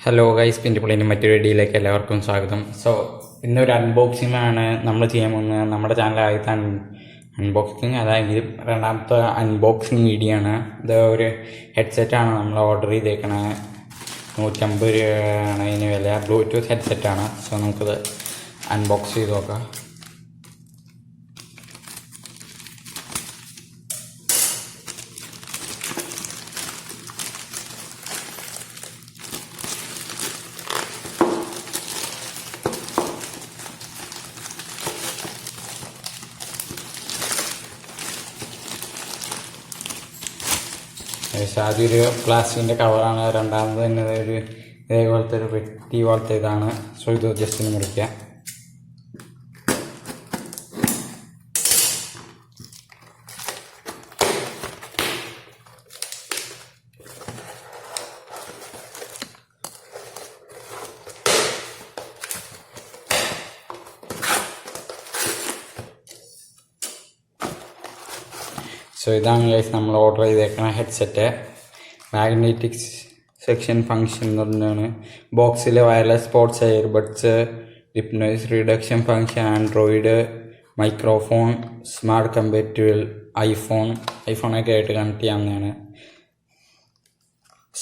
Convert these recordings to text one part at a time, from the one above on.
Hello guys, പിന്നിപ്പൊളിൻ്റെ മറ്റൊരു വീഡിയോയിലേക്ക് എല്ലാവർക്കും സ്വാഗതം. ഇന്നൊരു അൺബോക്സിംഗ് ആണ് നമ്മൾ ചെയ്യാൻ പോകുന്നത്. നമ്മുടെ ചാനലായിട്ട് അൺബോക്സിങ്, അതായത് രണ്ടാമത്തെ അൺബോക്സിങ് വീഡിയോ ആണ്. ഇത് ഒരു ഹെഡ്സെറ്റാണ് നമ്മൾ ഓർഡർ ചെയ്തേക്കണത്. 150 രൂപയാണ് ഇതിന് വില. ബ്ലൂടൂത്ത് ഹെഡ്സെറ്റാണ്. നമുക്കിത് അൺബോക്സ് ചെയ്ത് നോക്കാം. ആദ്യം ഒരു പ്ലാസ്റ്റിക്കിൻ്റെ കവറാണ്, രണ്ടാമത് തന്നെ ഒരു ഇതേപോലത്തെ ഒരു പെട്ടി പോലത്തെ ഇതാണ്. ഇത് ജസ്റ്റ് ഒന്ന് മുറിക്കാം. ഇതാണ് ഗൈസ് നമ്മൾ ഓർഡർ ചെയ്തേക്കുന്ന ഹെഡ്സെറ്റ്. മാഗ്നറ്റിക് സെക്ഷൻ ഫങ്ഷൻ എന്ന് പറഞ്ഞാണ്. ബോക്സിൽ വയർലെസ് സ്പോർട്സ് ഇയർബഡ്സ്, ലിപ് noise reduction function, Android, microphone, smart compatible, ഐഫോണൊക്കെ ആയിട്ട് കണക്ട് ചെയ്യാവുന്നതാണ്.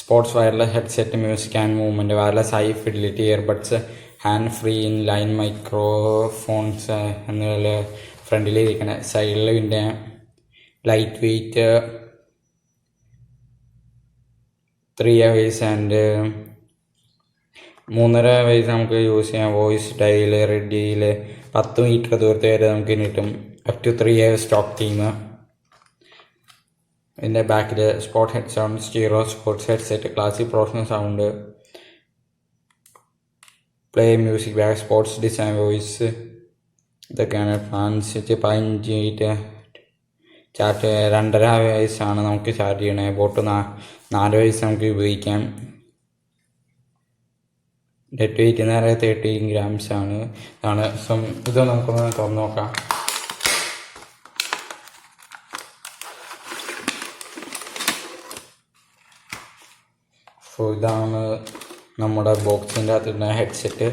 Sports wireless headset, music and movement, wireless high fidelity earbuds, hand free in line microphones എന്നുള്ള ഫ്രണ്ടിലിരിക്കണ. സൈഡിൽ പിന്നെ light weight, 3 hours and 3.5 hours നമുക്ക് use ചെയ്യാം. വോയിസ് ഡയൽ, റെഡിയിൽ 10 മീറ്റർ ദൂരത്ത് വരെ നമുക്ക് കിട്ടും. Up to 3 hours stock time. ഇതിൻ്റെ ബാക്കിൽ sport head sound, stereo sports headset, classic professional sound, play music, back sports design, voice, ഇതൊക്കെയാണ്. പ്ലാൻസ് 15 ചാർജ് 2.5 hours നമുക്ക് ചാർജ് ചെയ്യണേ. ബോട്ട് 4 hours നമുക്ക് ഉപയോഗിക്കാം. നെറ്റ് വെയിറ്റ് നേരെ 13 grams ആണ്. ഇത് നമുക്കൊന്ന് തുറന്ന് നോക്കാം. ഇതാണ് നമ്മുടെ ബോക്സിൻ്റെ അകത്തുള്ള ഹെഡ്സെറ്റ്.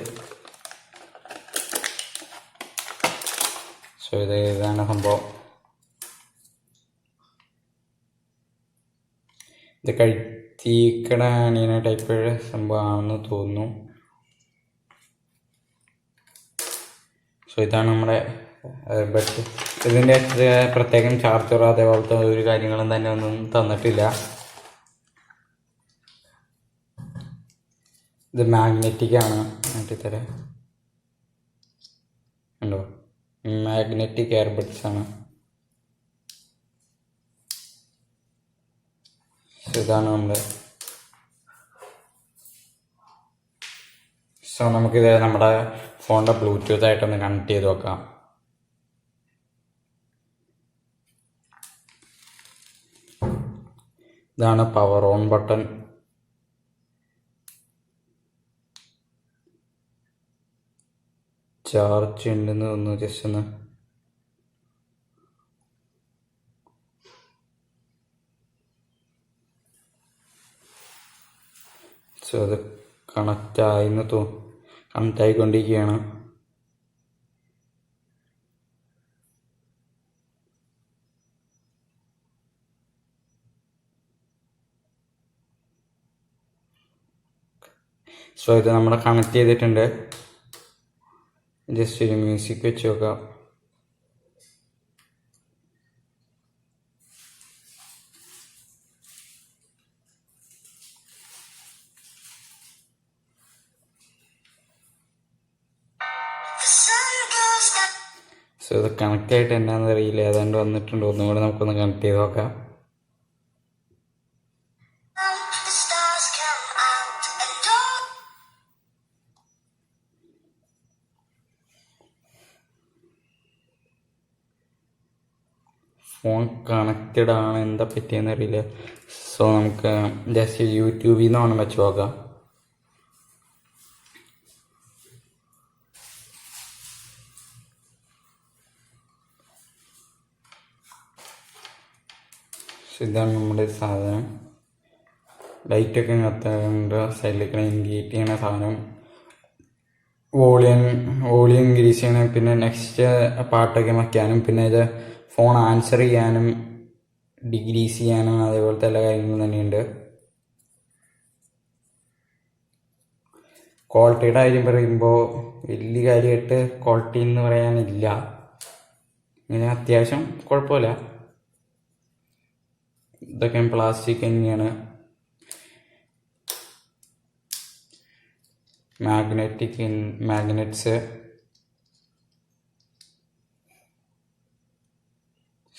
ഇതാണ് സംഭവം. ഇത് കഴുത്തിക്കട അണിയന ടൈപ്പ് സംഭവമാണെന്ന് തോന്നുന്നു. ഇതാണ് നമ്മുടെ ബട്ട്. ഇതിൻ്റെ പ്രത്യേകം ചാർജറോ അതേപോലത്തെ ഒരു കാര്യങ്ങളും തന്നെ ഒന്നും തന്നിട്ടില്ല. ഇത് മാഗ്നറ്റിക് ആണ്. മാറ്റിത്തരാം. ഉണ്ടോ, മാഗ്നറ്റിക് എയർബഡ്സ് ആണ്. ഇതാണ് നമ്മുടെ. നമുക്കിത് നമ്മുടെ ഫോണിൻ്റെ ബ്ലൂടൂത്ത് ആയിട്ടൊന്ന് കണക്ട് ചെയ്ത് നോക്കാം. ഇതാണ് പവർ ഓൺ ബട്ടൺ. ചാർജ് ഉണ്ടെന്ന് തോന്നുന്നു. ജസ്റ്റ് ഒന്ന് അത് കണക്റ്റ് ആയിക്കൊണ്ടിരിക്കുകയാണ്. ഇത് നമ്മൾ കണക്ട് ചെയ്തിട്ടുണ്ട്. ജസ്റ്റ് ഒരു മ്യൂസിക് വെച്ച് നോക്കാം. ഇത് കണക്റ്റ് ആയിട്ട് എന്നാന്ന് അറിയില്ല, ഏതാണ്ട് വന്നിട്ടുണ്ട്. ഒന്നും കൂടെ നമുക്കൊന്ന് കണക്ട് ചെയ്ത് നോക്കാം. ഫോൺ കണക്റ്റഡ് ആണ്, എന്താ പറ്റിയെന്ന് അറിയില്ല. നമുക്ക് ജസ്റ്റ് യൂട്യൂബിൽ നിന്നാണ് വെച്ച് നോക്കാം. ഇതാണ് നമ്മുടെ സാധനം. ലൈറ്റൊക്കെ കത്തുന്നുണ്ട്. സൈഡിലേക്ക് ഇൻഡിക്കേറ്റ് ചെയ്യണ സാധനം, വോളിയം ഇൻക്രീസ് ചെയ്യണം. പിന്നെ നെക്സ്റ്റ് പാട്ടൊക്കെ വയ്ക്കാനും, പിന്നെ ഇത് ഫോൺ ആൻസർ ചെയ്യാനും ഡിഗ്രീസ് ചെയ്യാനും അതേപോലത്തെ എല്ലാ കാര്യങ്ങളും തന്നെയുണ്ട്. ക്വാളിറ്റിയുടെ കാര്യം പറയുമ്പോൾ വലിയ കാര്യമായിട്ട് ക്വാളിറ്റി എന്ന് പറയാനില്ല. ഇങ്ങനെ അത്യാവശ്യം കുഴപ്പമില്ല. ഇതൊക്കെ പ്ലാസ്റ്റിക് തന്നെയാണ്. മാഗ്നറ്റ്സ്.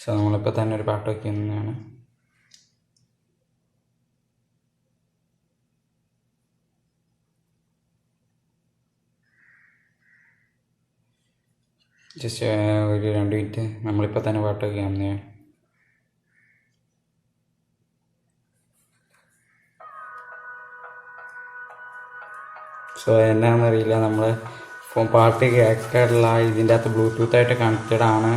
സോ നമ്മളിപ്പോൾ തന്നെ ഒരു പാട്ട് വയ്ക്കുന്നതാണ്. ജസ്റ്റ് ഒരു 2 മിനിറ്റ് നമ്മളിപ്പോൾ തന്നെ പാട്ട് വയ്ക്കാവുന്നതാണ്. സോ എന്നാണെന്നറിയില്ല, നമ്മൾ പാട്ട് കേൾക്കാനുള്ള ഇതിൻ്റെ അകത്ത് ബ്ലൂടൂത്തായിട്ട് കണക്റ്റഡ് ആണ്.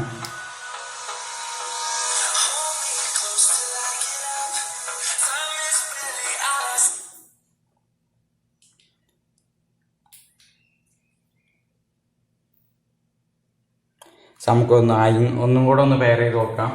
ഒന്നും കൂടെ ഒന്ന് പെയർ ചെയ്ത് നോക്കാം.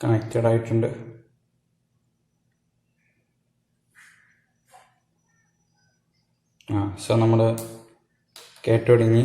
കണക്റ്റഡ് ആയിട്ടുണ്ട്. സോ നമ്മൾ കേട്ടു തുടങ്ങി.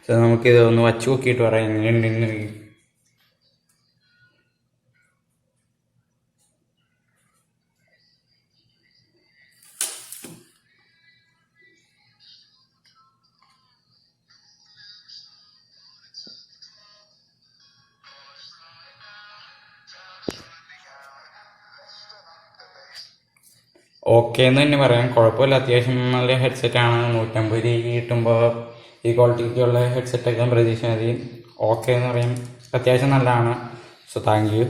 സോ നമുക്കിത് ഒന്ന് വച്ച് നോക്കിയിട്ട് പറയാം എങ്ങനെയുണ്ടെന്ന്. ഓക്കെ എന്ന് തന്നെ പറയാം, കുഴപ്പമില്ല. അത്യാവശ്യം നല്ല ഹെഡ്സെറ്റാണ്. 150 രൂപ കിട്ടുമ്പോൾ ഈ ക്വാളിറ്റിക്കുള്ള ഹെഡ്സെറ്റൊക്കെ പ്രതീക്ഷ മതി. ഓക്കെ എന്ന് പറയാം, അത്യാവശ്യം നല്ലതാണ്. So thank you.